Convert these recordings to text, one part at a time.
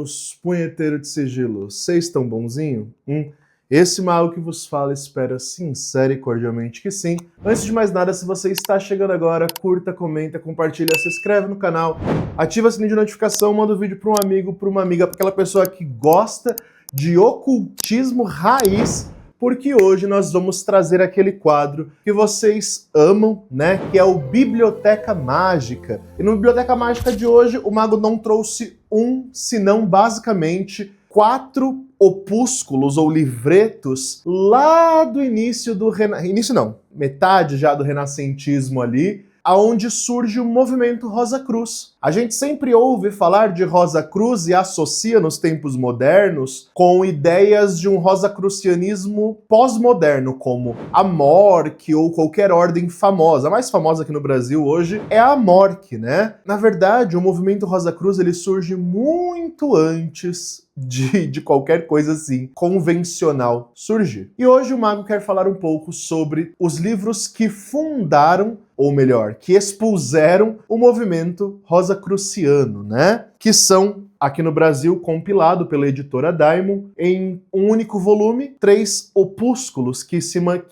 meus punheteiros de sigilo, vocês estão bonzinho? Esse mago que vos fala espera sincera e cordialmente que sim. Antes de mais nada, se você está chegando agora, curta, comenta, compartilha, se inscreve no canal, ativa o sininho de notificação, manda o vídeo para um amigo, para uma amiga, para aquela pessoa que gosta de ocultismo raiz, porque hoje nós vamos trazer aquele quadro que vocês amam, né? Que é o Biblioteca Mágica. E no Biblioteca Mágica de hoje, o mago não trouxe senão basicamente 4 opúsculos ou livretos lá do início do metade já do renascentismo ali, aonde surge o movimento Rosa Cruz. A gente sempre ouve falar de Rosa Cruz e associa nos tempos modernos com ideias de um rosacrucianismo pós-moderno, como a Mork ou qualquer ordem famosa. A mais famosa aqui no Brasil hoje é a Mork, né? Na verdade, o movimento Rosa Cruz ele surge muito antes de qualquer coisa assim convencional surgir. E hoje o mago quer falar um pouco sobre os livros que fundaram, ou melhor, que expuseram o movimento rosacruciano, né? Que são, aqui no Brasil, compilado pela editora Daimon, em um único volume, 3 opúsculos que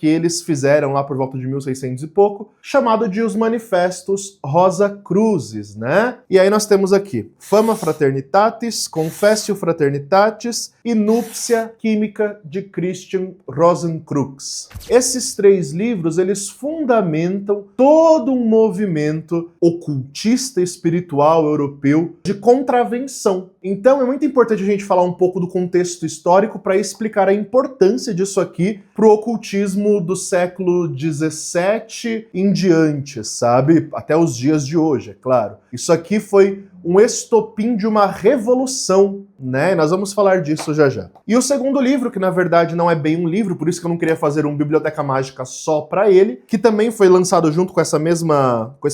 eles fizeram lá por volta de 1600 e pouco, chamado de Os Manifestos Rosacruzes, né? E aí nós temos aqui Fama Fraternitatis, Confessio Fraternitatis e Nuptia Química de Christian Rosenkreuz. Esses 3 livros, eles fundamentam todo um movimento ocultista espiritual europeu de contravenção. Então é muito importante a gente falar um pouco do contexto histórico para explicar a importância disso aqui para o ocultismo do século XVII em diante, sabe? Até os dias de hoje, é claro. Isso aqui foi um estopim de uma revolução, né? Nós vamos falar disso já já. E o segundo livro, que na verdade não é bem um livro, por isso que eu não queria fazer um Biblioteca Mágica só para ele, que também foi lançado junto com esse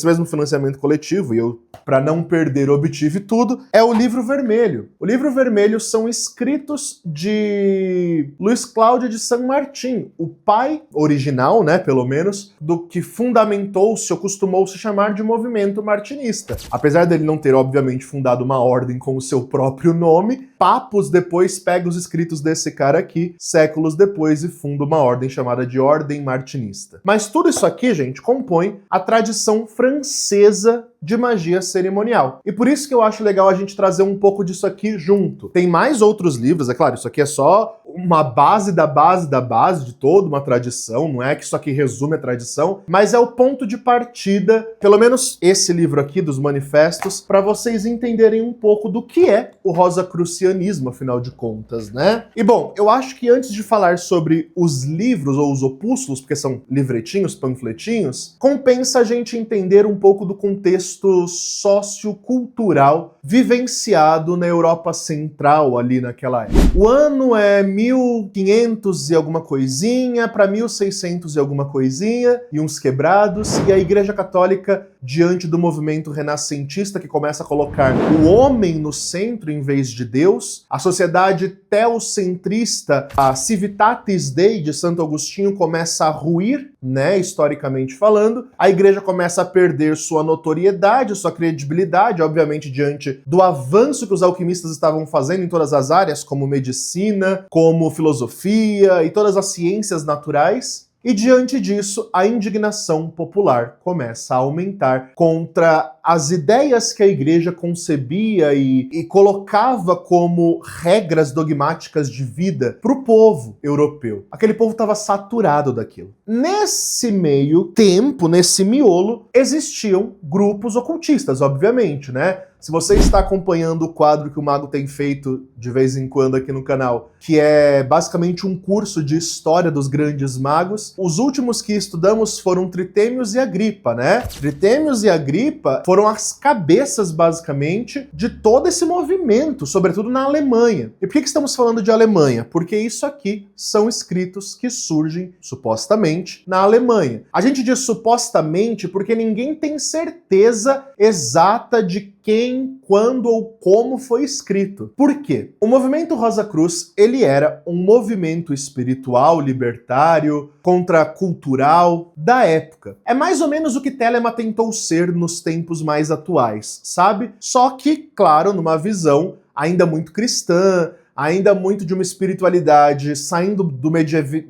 mesmo financiamento coletivo, e eu, para não perder, obtive tudo, é o Livro Vermelho. O Livro Vermelho são escritos de Luiz Cláudio de San Martín, o pai original, né, pelo menos, do que fundamentou-se ou costumou-se chamar de movimento martinista. Apesar dele não ter, obviamente, fundado uma ordem com o seu próprio nome, papos depois pega os escritos desse cara aqui, séculos depois, e funda uma ordem chamada de Ordem Martinista. Mas tudo isso aqui, gente, compõe a tradição francesa de magia cerimonial. E por isso que eu acho legal a gente trazer um pouco disso aqui junto. Tem mais outros livros, é claro, isso aqui é só uma base da base da base de toda uma tradição, não é que isso aqui resume a tradição, mas é o ponto de partida, pelo menos esse livro aqui dos manifestos, para vocês entenderem um pouco do que é o rosacrucianismo, afinal de contas, né? E bom, eu acho que antes de falar sobre os livros ou os opúsculos, porque são livretinhos, panfletinhos, compensa a gente entender um pouco do contexto sociocultural vivenciado na Europa Central ali naquela época. O ano é 1500 e alguma coisinha para 1600 e alguma coisinha e uns quebrados, e a Igreja Católica, diante do movimento renascentista que começa a colocar o homem no centro em vez de Deus, a sociedade teocentrista, a Civitatis Dei de Santo Agostinho começa a ruir, né, historicamente falando, a igreja começa a perder sua notoriedade, sua credibilidade, obviamente diante do avanço que os alquimistas estavam fazendo em todas as áreas, como medicina, como filosofia e todas as ciências naturais. E diante disso, a indignação popular começa a aumentar contra as ideias que a igreja concebia e colocava como regras dogmáticas de vida para o povo europeu. Aquele povo estava saturado daquilo. Nesse meio tempo, nesse miolo, existiam grupos ocultistas, obviamente, né? Se você está acompanhando o quadro que o Mago tem feito de vez em quando aqui no canal, que é basicamente um curso de história dos grandes magos, os últimos que estudamos foram Tritêmios e Agripa, né? Tritêmios e Agripa foram as cabeças, basicamente, de todo esse movimento, sobretudo na Alemanha. E por que estamos falando de Alemanha? Porque isso aqui são escritos que surgem, supostamente, na Alemanha. A gente diz supostamente porque ninguém tem certeza exata de quem, quando ou como foi escrito. Por quê? O movimento Rosa Cruz, ele era um movimento espiritual, libertário, contracultural da época. É mais ou menos o que Telema tentou ser nos tempos mais atuais, sabe? Só que, claro, numa visão ainda muito cristã, ainda muito de uma espiritualidade saindo do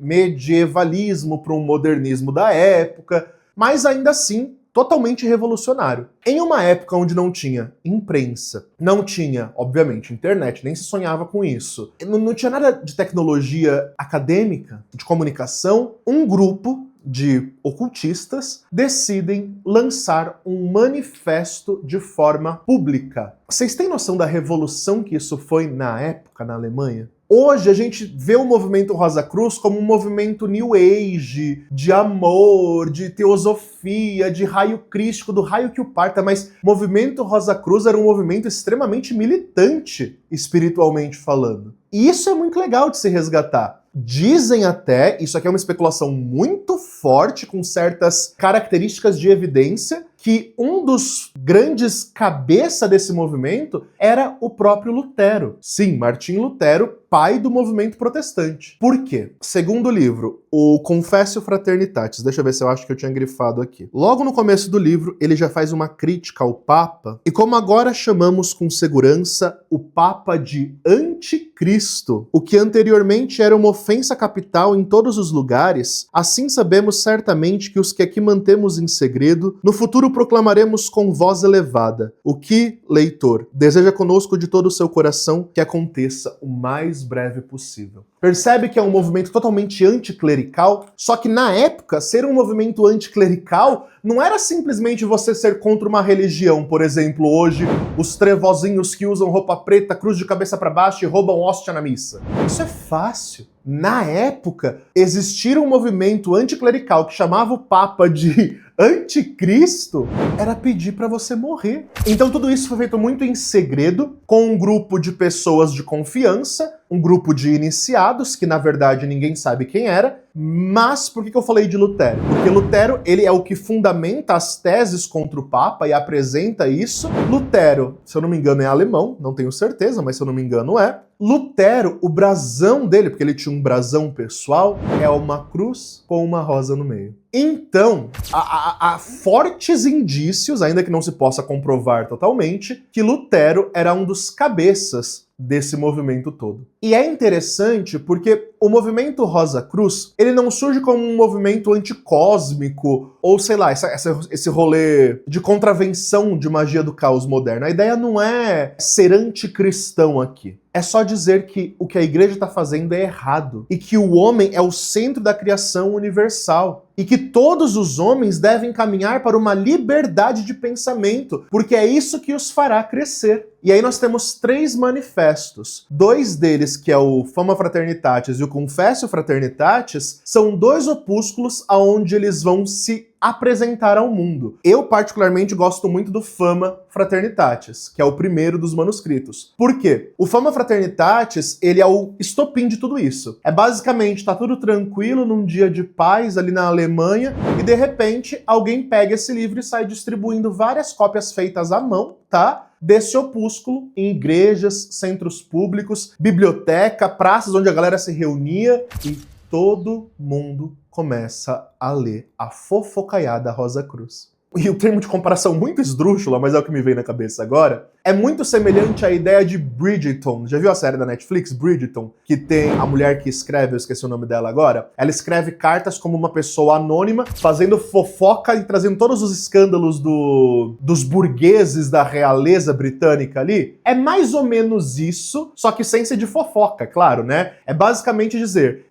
medievalismo para um modernismo da época, mas ainda assim totalmente revolucionário. Em uma época onde não tinha imprensa, não tinha, obviamente, internet, nem se sonhava com isso, não tinha nada de tecnologia acadêmica, de comunicação, um grupo de ocultistas decidem lançar um manifesto de forma pública. Vocês têm noção da revolução que isso foi na época na Alemanha? Hoje a gente vê o movimento Rosa Cruz como um movimento New Age, de amor, de teosofia, de raio crístico, do raio que o parta, mas o movimento Rosa Cruz era um movimento extremamente militante, espiritualmente falando. E isso é muito legal de se resgatar. Dizem até, isso aqui é uma especulação muito forte, com certas características de evidência, que um dos grandes cabeça desse movimento era o próprio Lutero. Sim, Martinho Lutero, pai do movimento protestante. Por quê? Segundo o livro, o Confessio Fraternitatis, deixa eu ver se eu acho que eu tinha grifado aqui. Logo no começo do livro, ele já faz uma crítica ao Papa, e como agora chamamos com segurança o Papa de Anticristo, o que anteriormente era uma ofensa capital em todos os lugares, assim sabemos certamente que os que aqui mantemos em segredo, no futuro proclamaremos com voz elevada, o que, leitor, deseja conosco de todo o seu coração que aconteça o mais breve possível. Percebe que é um movimento totalmente anticlerical, só que na época, ser um movimento anticlerical não era simplesmente você ser contra uma religião. Por exemplo, hoje, os trevozinhos que usam roupa preta, cruz de cabeça para baixo e roubam hóstia na missa. Isso é fácil. Na época, existia um movimento anticlerical que chamava o Papa de Anticristo, era pedir para você morrer. Então tudo isso foi feito muito em segredo, com um grupo de pessoas de confiança, um grupo de iniciados, que na verdade ninguém sabe quem era. Mas por que eu falei de Lutero? Porque Lutero, ele é o que fundamenta as teses contra o Papa e apresenta isso. Lutero, se eu não me engano, é alemão, não tenho certeza, mas se eu não me engano é. Lutero, o brasão dele, porque ele tinha um brasão pessoal, é uma cruz com uma rosa no meio. Então, há fortes indícios, ainda que não se possa comprovar totalmente, que Lutero era um dos cabeças desse movimento todo. E é interessante porque o movimento Rosa Cruz, ele não surge como um movimento anticósmico, ou sei lá, esse rolê de contravenção de magia do caos moderno. A ideia não é ser anticristão aqui. É só dizer que o que a igreja está fazendo é errado e que o homem é o centro da criação universal e que todos os homens devem caminhar para uma liberdade de pensamento, porque é isso que os fará crescer. E aí nós temos 3 manifestos. 2 deles, que é o Fama Fraternitatis e o Confessio Fraternitatis, são 2 opúsculos aonde eles vão se apresentar ao mundo. Eu particularmente gosto muito do Fama Fraternitatis, que é o primeiro dos manuscritos. Por quê? O Fama Fraternitatis, ele é o estopim de tudo isso. É basicamente, tá tudo tranquilo num dia de paz ali na Alemanha, e de repente alguém pega esse livro e sai distribuindo várias cópias feitas à mão, tá? Desse opúsculo em igrejas, centros públicos, biblioteca, praças onde a galera se reunia e todo mundo começa a ler a fofocaiada Rosa Cruz. E o termo de comparação muito esdrúxula, mas é o que me vem na cabeça agora, é muito semelhante à ideia de Bridgerton. Já viu a série da Netflix, Bridgerton? Que tem a mulher que escreve, eu esqueci o nome dela agora, ela escreve cartas como uma pessoa anônima, fazendo fofoca e trazendo todos os escândalos dos burgueses da realeza britânica ali. É mais ou menos isso, só que sem ser de fofoca, claro, né? É basicamente dizer,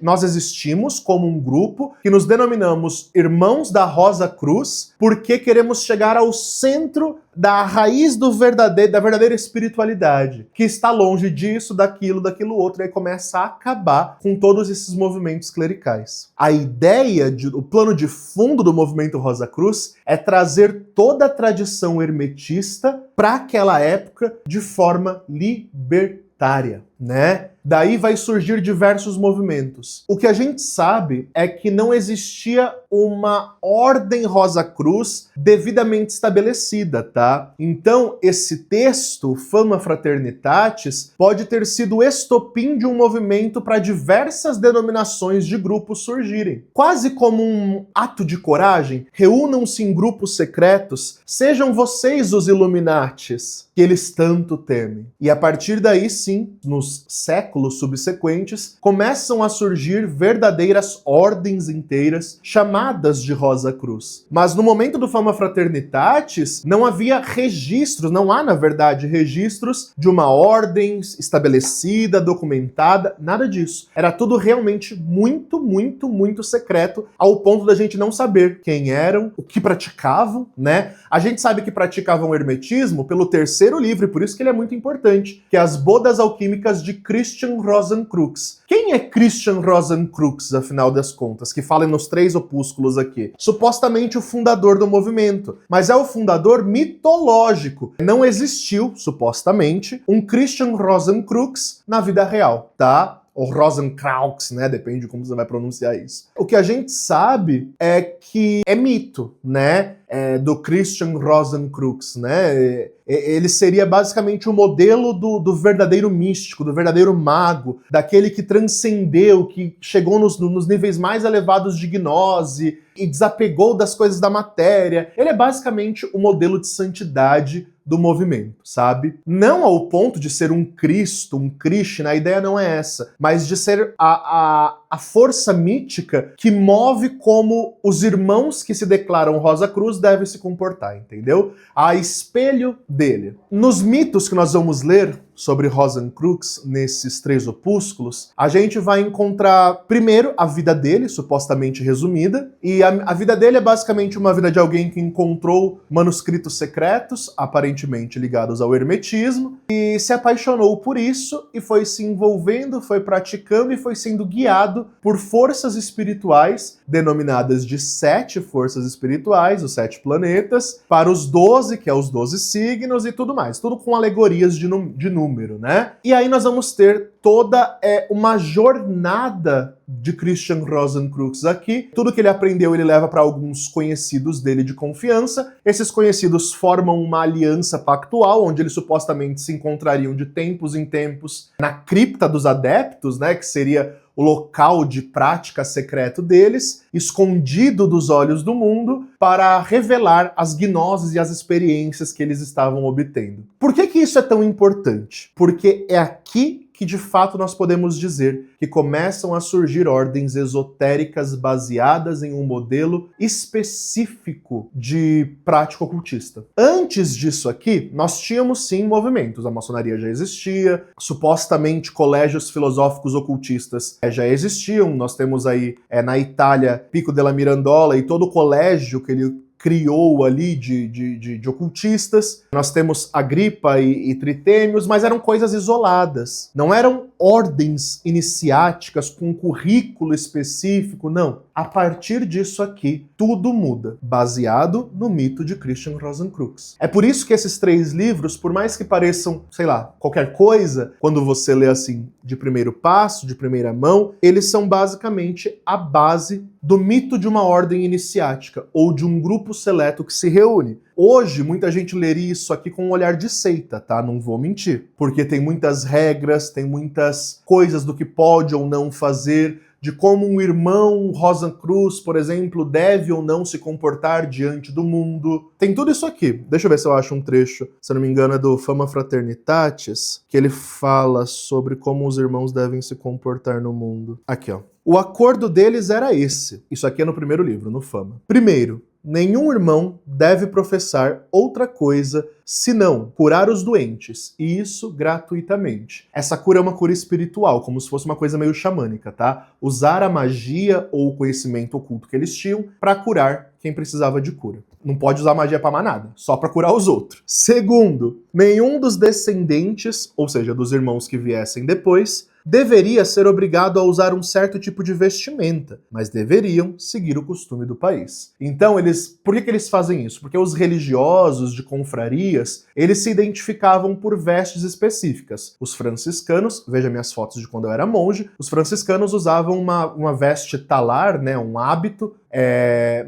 nós existimos como um grupo que nos denominamos Irmãos da Rosa Cruz, porque queremos chegar ao centro da raiz da verdadeira espiritualidade, que está longe disso, daquilo outro, e aí começa a acabar com todos esses movimentos clericais. A ideia, o plano de fundo do movimento Rosa Cruz é trazer toda a tradição hermetista para aquela época de forma libertária, né? Daí vai surgir diversos movimentos. O que a gente sabe é que não existia uma ordem Rosa Cruz devidamente estabelecida, tá? Então, esse texto, Fama Fraternitatis, pode ter sido o estopim de um movimento para diversas denominações de grupos surgirem. Quase como um ato de coragem, reúnam-se em grupos secretos, sejam vocês os Illuminatis, que eles tanto temem. E a partir daí, sim, nos séculos subsequentes, começam a surgir verdadeiras ordens inteiras chamadas de Rosa Cruz. Mas no momento do Fama Fraternitatis, não havia registros, não há, na verdade, registros de uma ordem estabelecida, documentada, nada disso. Era tudo realmente muito, muito, muito secreto, ao ponto da gente não saber quem eram, o que praticavam, né? A gente sabe que praticavam hermetismo pelo terceiro livro, e por isso que ele é muito importante, que é As Bodas Alquímicas de Christian Rosenkreuz. Quem é Christian Rosenkreuz, afinal das contas, que fala nos 3 opúsculos aqui? Supostamente o fundador do movimento, mas é o fundador mitológico. Não existiu, supostamente, um Christian Rosenkreuz na vida real, tá? Ou Rosenkreuz, né? Depende de como você vai pronunciar isso. O que a gente sabe é que é mito, né? Do Christian Rosenkreuz, né? Ele seria basicamente o modelo do verdadeiro místico, do verdadeiro mago, daquele que transcendeu, que chegou nos níveis mais elevados de gnose e desapegou das coisas da matéria. Ele é basicamente o modelo de santidade do movimento, sabe? Não ao ponto de ser um Cristo, um Krishna, a ideia não é essa, mas de ser a força mítica que move como os irmãos que se declaram Rosa Cruz devem se comportar, entendeu? A espelho dele. Nos mitos que nós vamos ler sobre Rosenkreuz, nesses 3 opúsculos, a gente vai encontrar, primeiro, a vida dele, supostamente resumida, e a vida dele é basicamente uma vida de alguém que encontrou manuscritos secretos, aparentemente ligados ao hermetismo, e se apaixonou por isso, e foi se envolvendo, foi praticando e foi sendo guiado por forças espirituais, denominadas de 7 forças espirituais, os 7 planetas, para os 12, que é os 12 signos e tudo mais, tudo com alegorias de número, né? E aí nós vamos ter toda uma jornada de Christian Rosenkreuz aqui. Tudo que ele aprendeu ele leva para alguns conhecidos dele de confiança. Esses conhecidos formam uma aliança pactual, onde eles supostamente se encontrariam de tempos em tempos na cripta dos adeptos, né? Que seria o local de prática secreto deles, escondido dos olhos do mundo, para revelar as gnoses e as experiências que eles estavam obtendo. Por que isso é tão importante? Porque é aqui que de fato nós podemos dizer que começam a surgir ordens esotéricas baseadas em um modelo específico de prática ocultista. Antes disso aqui, nós tínhamos sim movimentos. A maçonaria já existia, supostamente colégios filosóficos ocultistas já existiam. Nós temos aí na Itália Pico della Mirandola e todo o colégio que ele criou ali de ocultistas. Nós temos Agripa e Tritêmios, mas eram coisas isoladas. Não eram ordens iniciáticas com um currículo específico, não. A partir disso aqui, tudo muda, baseado no mito de Christian Rosenkreuz. É por isso que esses 3 livros, por mais que pareçam, sei lá, qualquer coisa, quando você lê assim, de primeiro passo, de primeira mão, eles são basicamente a base do mito de uma ordem iniciática, ou de um grupo seleto que se reúne. Hoje, muita gente leria isso aqui com um olhar de seita, tá? Não vou mentir. Porque tem muitas regras, tem muitas coisas do que pode ou não fazer, de como um irmão Rosenkreuz, por exemplo, deve ou não se comportar diante do mundo. Tem tudo isso aqui. Deixa eu ver se eu acho um trecho, se eu não me engano é do Fama Fraternitatis, que ele fala sobre como os irmãos devem se comportar no mundo. Aqui, ó. O acordo deles era esse. Isso aqui é no primeiro livro, no Fama. Primeiro, nenhum irmão deve professar outra coisa senão curar os doentes, e isso gratuitamente. Essa cura é uma cura espiritual, como se fosse uma coisa meio xamânica, tá? Usar a magia ou o conhecimento oculto que eles tinham para curar quem precisava de cura. Não pode usar magia para mais nada, só para curar os outros. Segundo, nenhum dos descendentes, ou seja, dos irmãos que viessem depois, deveria ser obrigado a usar um certo tipo de vestimenta, mas deveriam seguir o costume do país. Então, por que eles fazem isso? Porque os religiosos de confrarias, eles se identificavam por vestes específicas. Os franciscanos, veja minhas fotos de quando eu era monge, os franciscanos usavam uma veste talar, né, um hábito,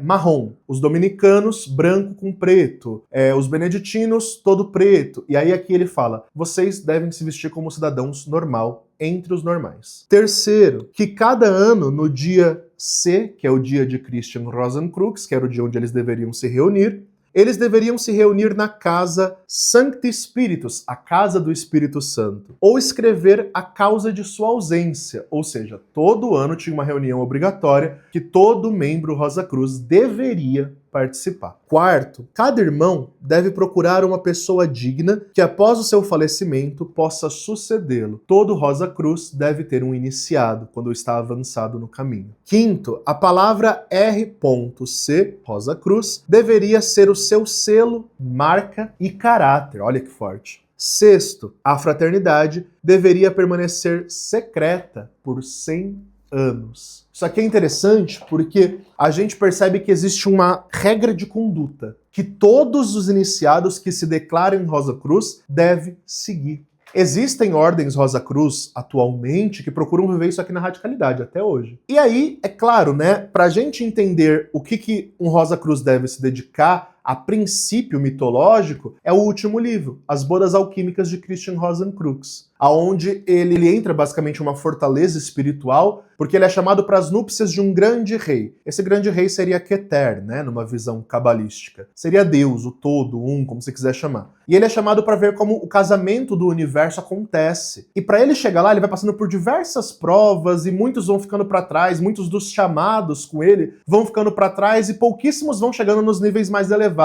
marrom. Os dominicanos, branco com preto. Os beneditinos, todo preto. E aí aqui ele fala, vocês devem se vestir como cidadãos normal, entre os normais. Terceiro, que cada ano, no dia C, que é o dia de Christian Rosenkreuz, que era o dia onde eles deveriam se reunir, eles deveriam se reunir na casa Sancti Spiritus, a casa do Espírito Santo, ou escrever a causa de sua ausência, ou seja, todo ano tinha uma reunião obrigatória que todo membro Rosa Cruz deveria participar. Quarto, cada irmão deve procurar uma pessoa digna que após o seu falecimento possa sucedê-lo. Todo Rosa Cruz deve ter um iniciado quando está avançado no caminho. Quinto, a palavra R.C, Rosa Cruz, deveria ser o seu selo, marca e caráter. Olha que forte. Sexto, a fraternidade deveria permanecer secreta por 100 anos. Isso aqui é interessante porque a gente percebe que existe uma regra de conduta que todos os iniciados que se declaram em Rosa Cruz devem seguir. Existem ordens Rosa Cruz atualmente que procuram viver isso aqui na radicalidade até hoje. E aí, é claro, né, pra gente entender o que um Rosa Cruz deve se dedicar, a princípio mitológico, é o último livro, As Bodas Alquímicas de Christian Rosenkreuz, aonde ele entra basicamente em uma fortaleza espiritual, porque ele é chamado para as núpcias de um grande rei. Esse grande rei seria Keter, né, numa visão cabalística. Seria Deus, o todo, como você quiser chamar. E ele é chamado para ver como o casamento do universo acontece. E para ele chegar lá, ele vai passando por diversas provas e muitos vão ficando para trás, muitos dos chamados com ele vão ficando para trás e pouquíssimos vão chegando nos níveis mais elevados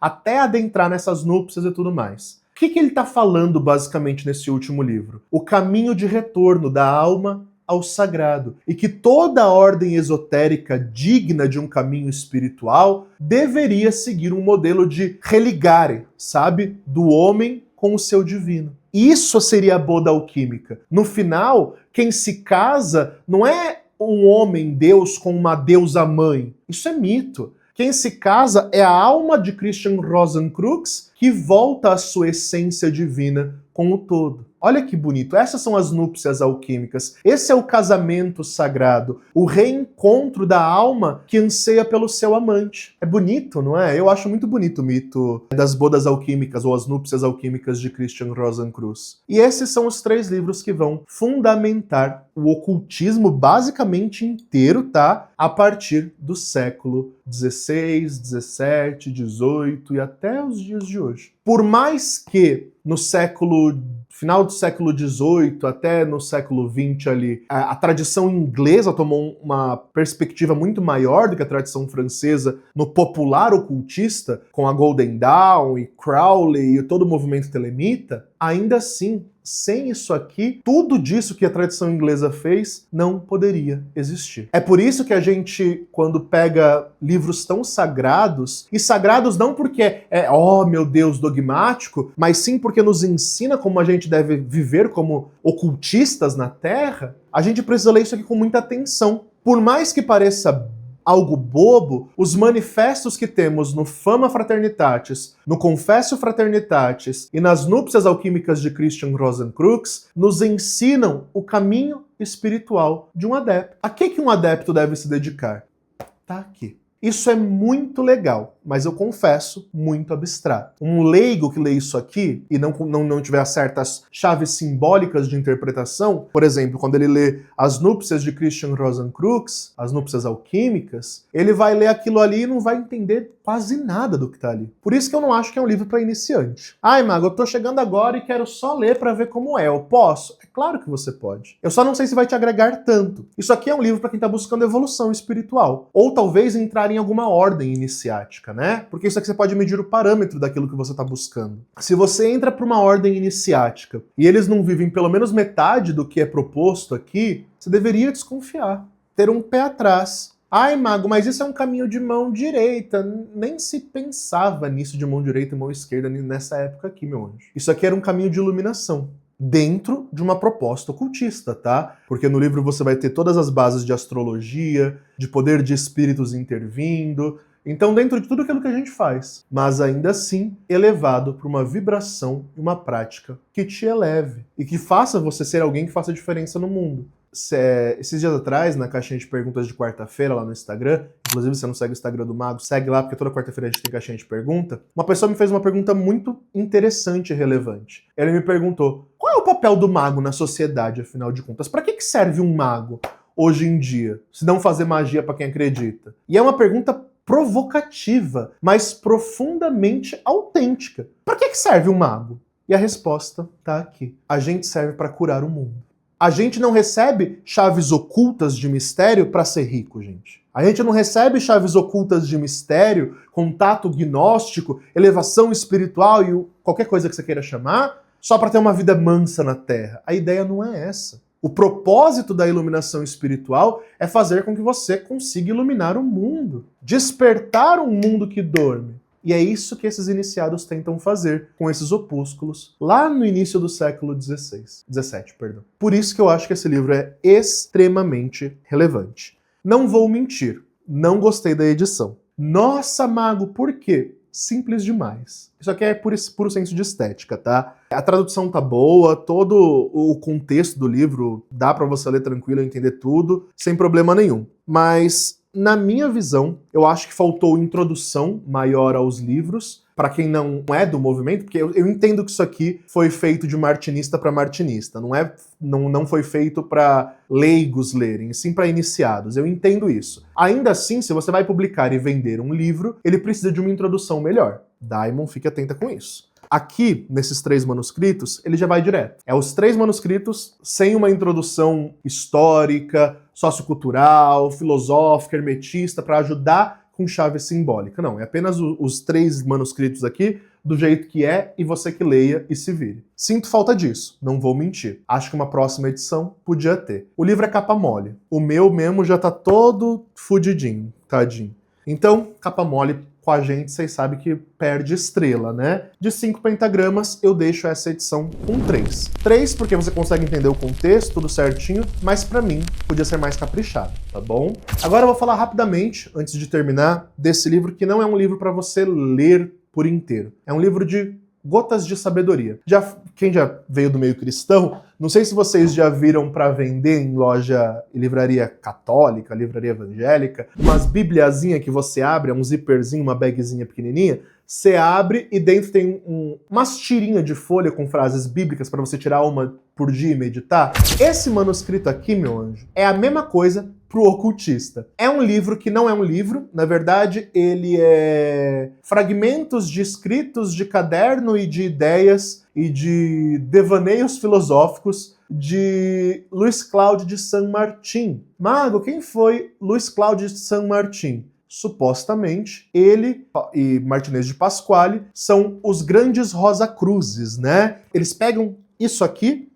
até adentrar nessas núpcias e tudo mais. O que ele está falando basicamente nesse último livro? O caminho de retorno da alma ao sagrado. E que toda ordem esotérica digna de um caminho espiritual deveria seguir um modelo de religare, sabe? Do homem com o seu divino. Isso seria a boda alquímica. No final, quem se casa não é um homem-deus com uma deusa-mãe. Isso é mito. Quem se casa é a alma de Christian Rosenkreuz que volta à sua essência divina com o todo. Olha que bonito, essas são as núpcias alquímicas, esse é o casamento sagrado, o reencontro da alma que anseia pelo seu amante. É bonito, não é? Eu acho muito bonito o mito das bodas alquímicas ou as núpcias alquímicas de Christian Rosenkreuz. E esses são os 3 livros que vão fundamentar o ocultismo basicamente inteiro, tá? A partir do século XVI, XVII, XVIII e até os dias de hoje. Por mais que no final do século XVIII até no século XX ali, a tradição inglesa tomou uma perspectiva muito maior do que a tradição francesa no popular ocultista, com a Golden Dawn e Crowley e todo o movimento telemita, ainda assim, sem isso aqui, tudo disso que a tradição inglesa fez não poderia existir. É por isso que a gente, quando pega livros tão sagrados, e sagrados não porque oh meu Deus, dogmático, mas sim porque nos ensina como a gente deve viver como ocultistas na Terra, a gente precisa ler isso aqui com muita atenção. Por mais que pareça algo bobo, os manifestos que temos no Fama Fraternitatis, no Confessio Fraternitatis e nas Núpcias Alquímicas de Christian Rosenkreuz nos ensinam o caminho espiritual de um adepto. A que um adepto deve se dedicar? Tá aqui. Isso é muito legal, mas eu confesso, muito abstrato. Um leigo que lê isso aqui e não tiver certas chaves simbólicas de interpretação, por exemplo, quando ele lê As Núpcias de Christian Rosenkreuz, As Núpcias Alquímicas, ele vai ler aquilo ali e não vai entender quase nada do que tá ali. Por isso que eu não acho que é um livro para iniciante. Ai, Mago, eu tô chegando agora e quero só ler para ver como é. Eu posso? É claro que você pode. Eu só não sei se vai te agregar tanto. Isso aqui é um livro para quem tá buscando evolução espiritual. Ou talvez entrar em alguma ordem iniciática, né? Porque isso aqui você pode medir o parâmetro daquilo que você está buscando. Se você entra para uma ordem iniciática e eles não vivem pelo menos metade do que é proposto aqui, você deveria desconfiar, ter um pé atrás. Ai, Mago, mas isso é um caminho de mão direita. Nem se pensava nisso de mão direita e mão esquerda nessa época aqui, meu anjo. Isso aqui era um caminho de iluminação. dentro de uma proposta ocultista, tá? Porque no livro você vai ter todas as bases de astrologia, de poder de espíritos intervindo, então dentro de tudo aquilo que a gente faz, mas ainda assim elevado para uma vibração e uma prática que te eleve e que faça você ser alguém que faça diferença no mundo. Esses dias atrás, na caixinha de perguntas de quarta-feira lá no Instagram, inclusive se você não segue o Instagram do Mago, segue lá, porque toda quarta-feira a gente tem caixinha de pergunta, uma pessoa me fez uma pergunta muito interessante e relevante. Ele me perguntou, qual é o papel do mago na sociedade, afinal de contas? Para que serve um mago hoje em dia, se não fazer magia para quem acredita? E é uma pergunta provocativa, mas profundamente autêntica. Para que serve um mago? E a resposta tá aqui. A gente serve para curar o mundo. A gente não recebe chaves ocultas de mistério para ser rico, gente. A gente não recebe chaves ocultas de mistério, contato gnóstico, elevação espiritual e qualquer coisa que você queira chamar, só para ter uma vida mansa na Terra. A ideia não é essa. O propósito da iluminação espiritual é fazer com que você consiga iluminar o mundo, despertar um mundo que dorme. E é isso que esses iniciados tentam fazer com esses opúsculos lá no início do século XVII. Por isso que eu acho que esse livro é extremamente relevante. Não vou mentir, não gostei da edição. Nossa, Mago, por quê? Simples demais. Isso aqui é puro senso de estética, tá? A tradução tá boa, todo o contexto do livro dá pra você ler tranquilo e entender tudo, sem problema nenhum. Mas, na minha visão, eu acho que faltou introdução maior aos livros, para quem não é do movimento, porque eu entendo que isso aqui foi feito de martinista para martinista, não foi feito para leigos lerem, sim para iniciados, eu entendo isso. Ainda assim, se você vai publicar e vender um livro, ele precisa de uma introdução melhor. Daimon, fique atenta com isso. Aqui, nesses 3 manuscritos, ele já vai direto. É os 3 manuscritos sem uma introdução histórica, sociocultural, filosófica, hermetista, para ajudar com chave simbólica. Não, é apenas os 3 manuscritos aqui, do jeito que é, e você que leia e se vire. Sinto falta disso, não vou mentir. Acho que uma próxima edição podia ter. O livro é capa mole. O meu mesmo já tá todo fudidinho, tadinho. Então, capa mole com a gente, vocês sabem que perde estrela, né? De 5 pentagramas, eu deixo essa edição com 3. 3 porque você consegue entender o contexto, tudo certinho, mas pra mim podia ser mais caprichado, tá bom? Agora eu vou falar rapidamente, antes de terminar, desse livro que não é um livro pra você ler por inteiro. É um livro de gotas de sabedoria. Quem já veio do meio cristão, não sei se vocês já viram para vender em loja e livraria católica, livraria evangélica, umas bibliazinha que você abre, é um zíperzinho, uma bagzinha pequenininha, você abre e dentro tem umas tirinhas de folha com frases bíblicas para você tirar uma por dia e meditar. Esse manuscrito aqui, meu anjo, é a mesma coisa pro ocultista. É um livro que não é um livro, na verdade ele é fragmentos de escritos de caderno e de ideias e de devaneios filosóficos de Luiz Cláudio de San Martín. Mago, quem foi Luiz Cláudio de San Martín? Supostamente, ele e Martinez de Pasquale são os grandes Rosacruzes, né? Eles pegam isso aqui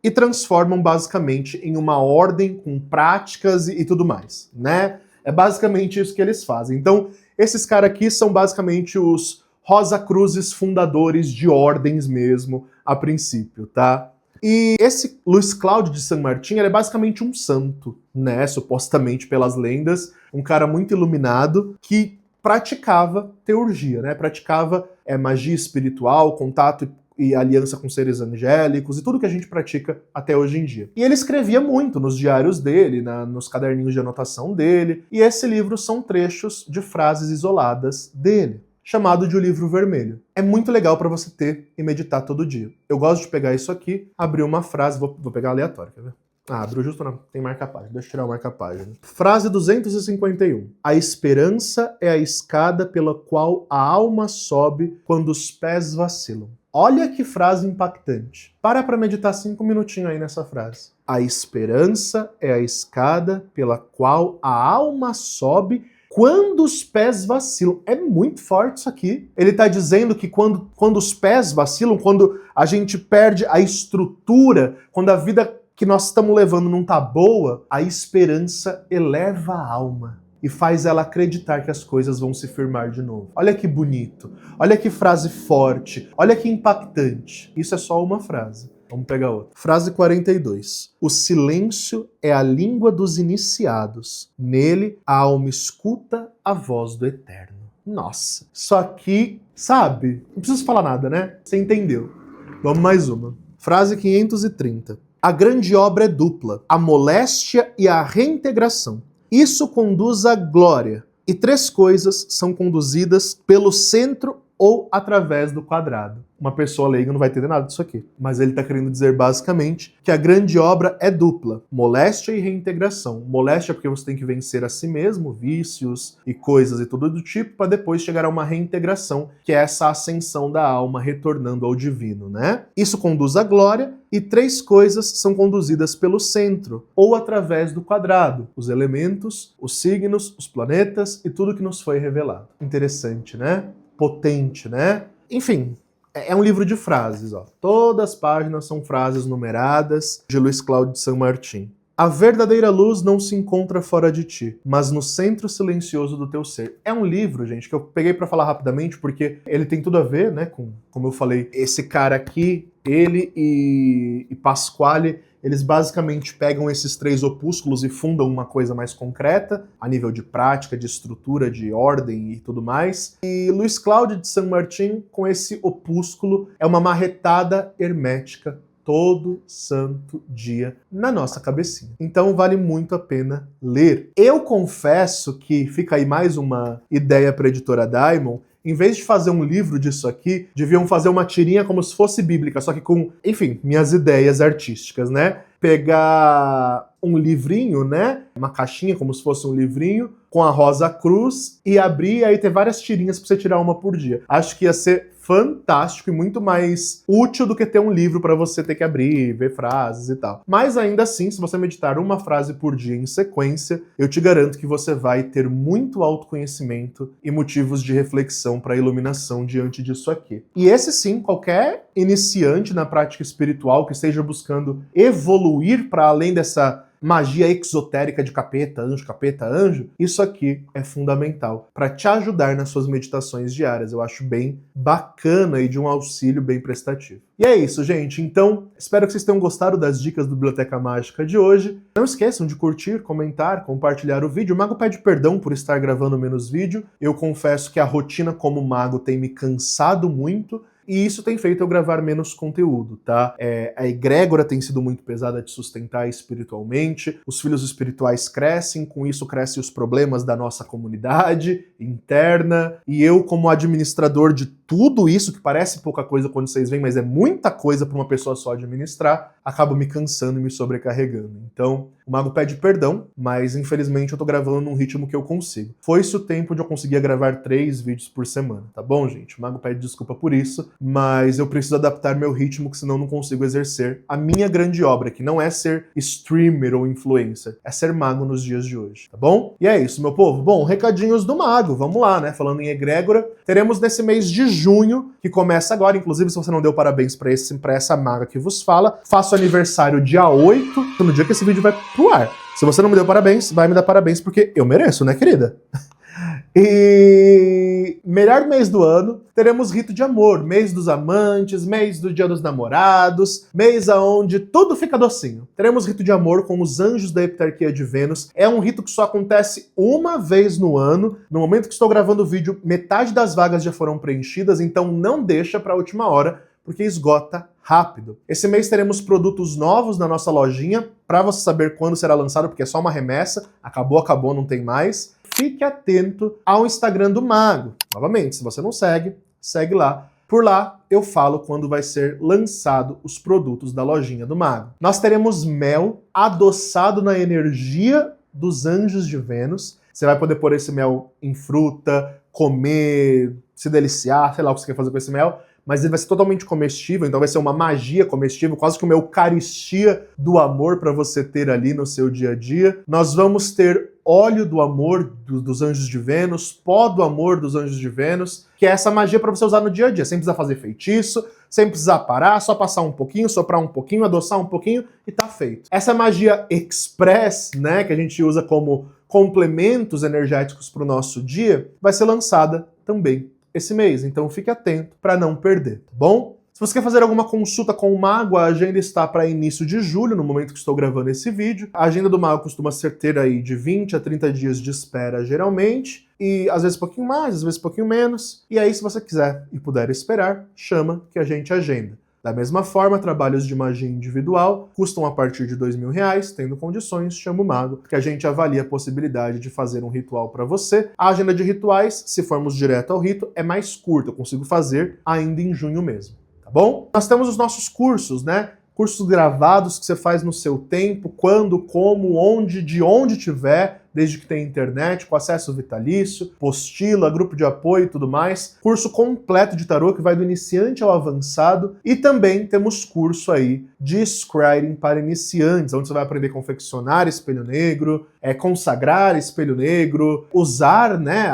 e transformam basicamente em uma ordem com práticas e tudo mais, né? É basicamente isso que eles fazem. Então, esses caras aqui são basicamente os Rosacruzes fundadores de ordens mesmo, a princípio, tá? E esse Luiz Cláudio de San Martín, ele é basicamente um santo, né? Supostamente pelas lendas, um cara muito iluminado que praticava teurgia, né? Praticava magia espiritual, contato e aliança com seres angélicos e tudo que a gente pratica até hoje em dia. E ele escrevia muito nos diários dele, nos caderninhos de anotação dele, e esse livro são trechos de frases isoladas dele, chamado de O Livro Vermelho. É muito legal para você ter e meditar todo dia. Eu gosto de pegar isso aqui, abrir uma frase, vou pegar aleatório, quer ver? Ah, abriu justo não, tem marca-página, deixa eu tirar o marca-página. Frase 251. A esperança é a escada pela qual a alma sobe quando os pés vacilam. Olha que frase impactante. Para meditar 5 minutinhos aí nessa frase. A esperança é a escada pela qual a alma sobe quando os pés vacilam. É muito forte isso aqui. Ele está dizendo que quando os pés vacilam, quando a gente perde a estrutura, quando a vida que nós estamos levando não tá boa, a esperança eleva a alma e faz ela acreditar que as coisas vão se firmar de novo. Olha que bonito, olha que frase forte, olha que impactante. Isso é só uma frase. Vamos pegar outra. Frase 42. O silêncio é a língua dos iniciados. Nele a alma escuta a voz do eterno. Nossa, isso aqui, sabe? Não preciso falar nada, né? Você entendeu. Vamos mais uma. Frase 530. A grande obra é dupla, a moléstia e a reintegração. Isso conduz à glória. E 3 coisas são conduzidas pelo centro ou através do quadrado. Uma pessoa leiga não vai entender nada disso aqui. Mas ele está querendo dizer basicamente que a grande obra é dupla, moléstia e reintegração. Moléstia porque você tem que vencer a si mesmo, vícios e coisas e tudo do tipo, para depois chegar a uma reintegração, que é essa ascensão da alma retornando ao divino, né? Isso conduz à glória e 3 coisas são conduzidas pelo centro ou através do quadrado. Os elementos, os signos, os planetas e tudo que nos foi revelado. Interessante, né? Potente, né? Enfim, é um livro de frases, ó. Todas as páginas são frases numeradas de Luiz Cláudio de San Martín. A verdadeira luz não se encontra fora de ti, mas no centro silencioso do teu ser. É um livro, gente, que eu peguei pra falar rapidamente porque ele tem tudo a ver, né, com, como eu falei, esse cara aqui, ele e Pasquale, eles basicamente pegam esses 3 opúsculos e fundam uma coisa mais concreta, a nível de prática, de estrutura, de ordem e tudo mais. E Luiz Cláudio de San Martín, com esse opúsculo, é uma marretada hermética todo santo dia na nossa cabecinha. Então vale muito a pena ler. Eu confesso que fica aí mais uma ideia para a editora Diamond. Em vez de fazer um livro disso aqui, deviam fazer uma tirinha como se fosse bíblica, só que com, enfim, minhas ideias artísticas, né? Pegar um livrinho, né? Uma caixinha como se fosse um livrinho, com a rosa cruz, e abrir e aí ter várias tirinhas pra você tirar uma por dia. Acho que ia ser fantástico e muito mais útil do que ter um livro para você ter que abrir, ver frases e tal. Mas ainda assim, se você meditar uma frase por dia em sequência, eu te garanto que você vai ter muito autoconhecimento e motivos de reflexão para iluminação diante disso aqui. E esse sim, qualquer iniciante na prática espiritual que esteja buscando evoluir para além dessa magia exotérica de capeta, anjo, isso aqui é fundamental para te ajudar nas suas meditações diárias. Eu acho bem bacana e de um auxílio bem prestativo. E é isso, gente. Então, espero que vocês tenham gostado das dicas do Biblioteca Mágica de hoje. Não esqueçam de curtir, comentar, compartilhar o vídeo. O Mago pede perdão por estar gravando menos vídeo. Eu confesso que a rotina como mago tem me cansado muito, e isso tem feito eu gravar menos conteúdo, tá? A egrégora tem sido muito pesada de sustentar espiritualmente, os filhos espirituais crescem, com isso crescem os problemas da nossa comunidade interna, e eu, como administrador de tudo isso, que parece pouca coisa quando vocês veem, mas é muita coisa para uma pessoa só administrar, acabo me cansando e me sobrecarregando. Então, o Mago pede perdão, mas infelizmente eu tô gravando num ritmo que eu consigo. Foi-se o tempo de eu conseguir gravar 3 vídeos por semana, tá bom, gente? O Mago pede desculpa por isso, mas eu preciso adaptar meu ritmo, que senão eu não consigo exercer a minha grande obra, que não é ser streamer ou influencer, é ser mago nos dias de hoje, tá bom? E é isso, meu povo. Bom, recadinhos do Mago, vamos lá, né? Falando em egrégora, teremos nesse mês de junho, que começa agora, inclusive se você não deu parabéns pra essa maga que vos fala, faço aniversário dia 8, no dia que esse vídeo vai pro ar. Se você não me deu parabéns, vai me dar parabéns, porque eu mereço, né, querida? E melhor mês do ano, teremos rito de amor, mês dos amantes, mês do dia dos namorados, mês aonde tudo fica docinho. Teremos rito de amor com os anjos da Heptarquia de Vênus. É um rito que só acontece uma vez no ano. No momento que estou gravando o vídeo, metade das vagas já foram preenchidas, então não deixa para a última hora, porque esgota rápido. Esse mês teremos produtos novos na nossa lojinha, para você saber quando será lançado, porque é só uma remessa, acabou, não tem mais. Fique atento ao Instagram do Mago. Novamente, se você não segue, segue lá. Por lá, eu falo quando vai ser lançado os produtos da lojinha do Mago. Nós teremos mel adoçado na energia dos anjos de Vênus. Você vai poder pôr esse mel em fruta, comer, se deliciar, sei lá o que você quer fazer com esse mel, mas ele vai ser totalmente comestível, então vai ser uma magia comestível, quase que uma eucaristia do amor para você ter ali no seu dia a dia. Nós vamos ter óleo do amor dos anjos de Vênus, pó do amor dos anjos de Vênus, que é essa magia para você usar no dia a dia, sem precisar fazer feitiço, sem precisar parar, só passar um pouquinho, soprar um pouquinho, adoçar um pouquinho e tá feito. Essa magia express, né, que a gente usa como complementos energéticos para o nosso dia, vai ser lançada também esse mês, então fique atento para não perder, tá bom? Se você quer fazer alguma consulta com o Mago, a agenda está para início de julho, no momento que estou gravando esse vídeo. A agenda do Mago costuma ter aí de 20 a 30 dias de espera, geralmente, e às vezes um pouquinho mais, às vezes um pouquinho menos. E aí, se você quiser e puder esperar, chama que a gente agenda. Da mesma forma, trabalhos de magia individual custam a partir de R$2.000, tendo condições, chama o Mago, que a gente avalia a possibilidade de fazer um ritual para você. A agenda de rituais, se formos direto ao rito, é mais curta, eu consigo fazer ainda em junho mesmo, tá bom? Nós temos os nossos cursos, né? Cursos gravados que você faz no seu tempo, quando, como, onde, de onde tiver, desde que tenha internet, com acesso vitalício, apostila, grupo de apoio e tudo mais. Curso completo de tarô que vai do iniciante ao avançado. E também temos curso aí de scrying para iniciantes, onde você vai aprender a confeccionar espelho negro, consagrar espelho negro, usar, né,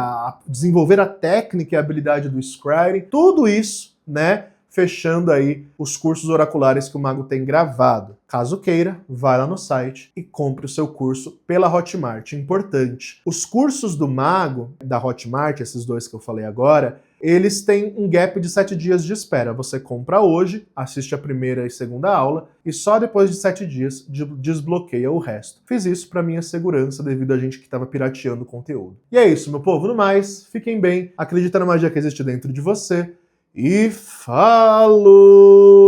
desenvolver a técnica e a habilidade do scrying. Tudo isso, né, fechando aí os cursos oraculares que o Mago tem gravado. Caso queira, vai lá no site e compre o seu curso pela Hotmart. Importante, os cursos do Mago, da Hotmart, esses dois que eu falei agora, eles têm um gap de 7 dias de espera. Você compra hoje, assiste a primeira e segunda aula, e só depois de 7 dias desbloqueia o resto. Fiz isso para minha segurança, devido a gente que estava pirateando o conteúdo. E é isso, meu povo. No mais, fiquem bem, acredita na magia que existe dentro de você, e falou!